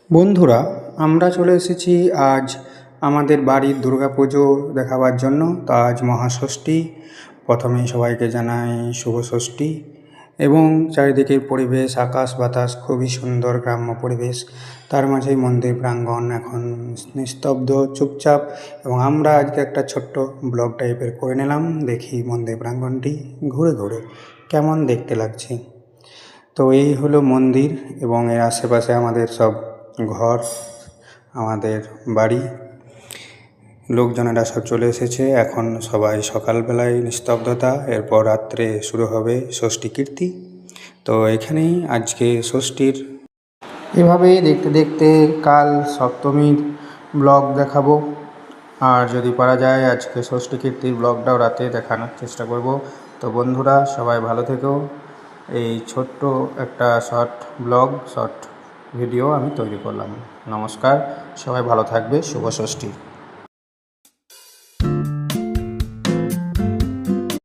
বন্ধুরা, আমরা চলে এসেছি আজ আমাদের বাড়ির দুর্গাপুজো দেখাবার জন্য। তো আজ মহাষষ্ঠী। প্রথমেই সবাইকে জানাই শুভ ষষ্ঠী। এবং চারিদিকের পরিবেশ, আকাশ বাতাস খুবই সুন্দর, গ্রাম্য পরিবেশ। তার মাঝেই মন্দির প্রাঙ্গণ এখন নিস্তব্ধ, চুপচাপ। এবং আমরা আজকে একটা ছোট্ট ব্লগ টাইপের করে নিলাম। দেখি মন্দির প্রাঙ্গণটি ঘুরে ঘুরে কেমন দেখতে লাগছে। তো এই হলো মন্দির এবং এর আশেপাশে আমাদের সব ঘর, আমাদের বাড়ি। লোকজনেরা সব চলে এসেছে, এখন সবাই সকালবেলায় নিস্তব্ধতা, এরপর রাত্রে শুরু হবে ষষ্ঠী কীর্তি। তো এখানেই আজকে ষষ্ঠীর এভাবেই দেখতে দেখতে কাল সপ্তমীর ব্লগ দেখাবো। আর যদি পারা যায় আজকে ষষ্ঠী কীর্তির ব্লগটাও রাতে দেখানোর চেষ্টা করব। তো বন্ধুরা, সবাই ভালো থেকো। এই ছোট্ট একটা শর্ট ভিডিও আমি তৈরি করলাম। নমস্কার, সবাই ভালো থাকবে। শুভ ষষ্ঠী।